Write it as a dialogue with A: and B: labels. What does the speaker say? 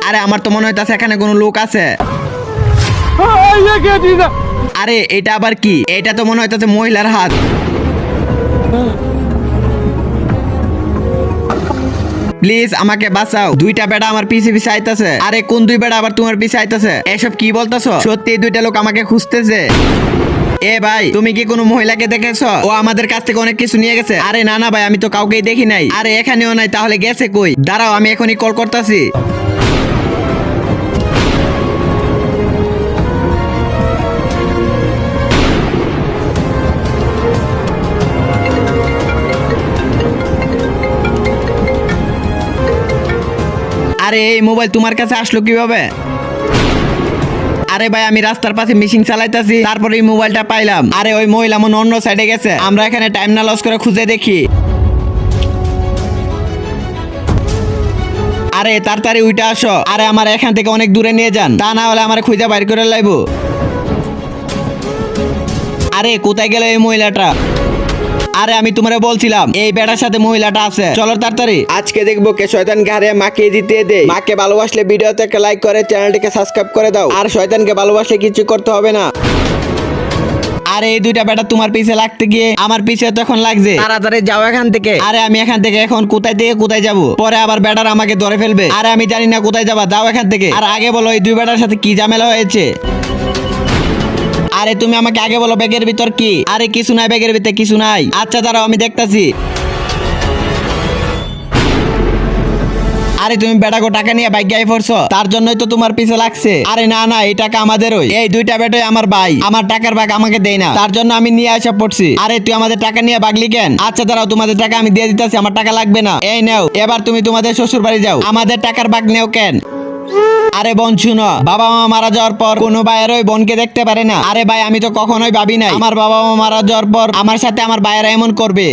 A: আরে আমার তো মনে হইতাছে এখানে কোনো লোক আছে। আরে এটা আবার কি? এটা তো মনে হইতাছে মহিলার হাত। প্লিজ আমাকে বাঁচাও, দুইটা বেড়া আমার পিছে পিছে আইতাছে। আরে কোন দুই বেড়া আবার তোমার পিছে আইতাছে? এসব কি বলতাছো? সত্যি এই দুইটা লোক আমাকে খুঁজতেছে। এ ভাই, তুমি কি কোনো মহিলাকে দেখেছো? ও আমাদের কাছ থেকে অনেক কিছু নিয়ে গেছে। আরে না না ভাই, আমি তো কাউকেই দেখি নাই। আরে এখানেও নাই, তাহলে গেছে কই? দাঁড়াও, আমি এখনই কল করতেছি। আরে এই মোবাইল তোমার কাছে আসলো কিভাবে? আরে ভাই, আমি রাস্তার পাশে মেশিন চালাইতাছি, তারপরে এই মোবাইলটা পাইলাম। আরে ওই মহিলা মনে অন্য সাইডে গেছে, আমরা এখানে টাইম না লস করে খুঁজে দেখি। আরে তাড়াতাড়ি উইটা আসো। আরে আমার এখান থেকে অনেক দূরে নিয়ে যান, তা না হলে আমার খুঁজে বাইর করে লাইব। আরে কোথায় গেল এই মহিলাটা? আরে আমি তোমারে বলছিলাম এই বেটার সাথে মহিলাটা আছে, চলো তাড়াতাড়ি। আজকে দেখবো কে শয়তানকে হারিয়ে মাকে জিতিয়ে দেয়। মাকে ভালোবাসলে ভিডিওতে একটা লাইক করে চ্যানেলটিকে সাবস্ক্রাইব করে দাও। আর শয়তানকে ভালোবাসলে কিছু করতে হবে না। আরে এই দুইটা বেটা তোমার পিছে লাগতে গিয়ে আমার পিছে তো এখন লাগছে। তাড়াতাড়ি যাও এখান থেকে। আরে আমি এখান থেকে এখন কোথায় থেকে কোথায় যাব? পরে আবার বেটার আমাকে ধরে ফেলবে। আরে আমি জানি না কোথায় যাবা, যাও এখান থেকে। আর আগে বলো এই দুই বেটার সাথে কি ঝামেলা হয়েছে? আরে তুমি আমাকে আগে বলো ব্যাগের ভিতর কি? আরে কিছু নাই, ব্যাগের ভিতরে কিছু নাই। আচ্ছা দাঁড়াও, আমি দেখতাছি। আরে তুমি বেটাকে টাকা নিয়ে বাইক গায়ে পড়ছো, তার জন্যই তো তোমার পিছে লাগছে। আরে না না, এই টাকা আমাদেরই। এই দুইটা বেটাই আমার ভাই, আমার টাকার ভাগ আমাকে দেয় না, তার জন্য আমি নিয়ে আসা পড়ছি। আরে তুই আমাদের টাকা নিয়ে বাগলি কেন? আচ্ছা দাঁড়াও, তোমাদের টাকা আমি দিয়ে দিতেছি, আমার টাকা লাগবে না। এই নাও, এবার তুমি তোমাদের শ্বশুর বাড়ি যাও। আমাদের টাকার ভাগ নেও কেন? আরে বোন শুনো, বাবা মা মারা যাওয়ার পর কোনো ভাইয়ের ওই বোনকে দেখতে পারে না। আরে ভাই, আমি তো কখনোই ভাবি নাই আমার বাবা মা মারা যাওয়ার পর আমার সাথে আমার ভাইয়েরা এমন করবে।